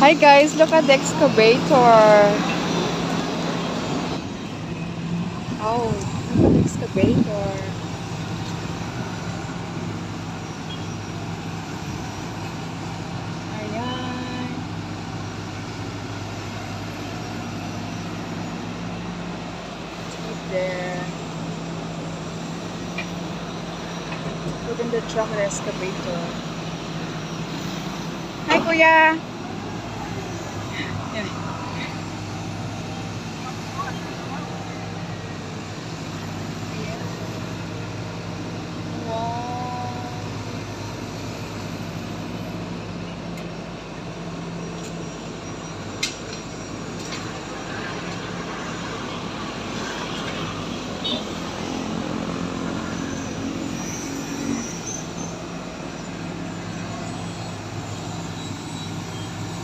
Hi guys, look at the excavator. Oh, look at the excavator. Ayan. Right there. Look in the truck of the excavator. Hi kuya! Yan.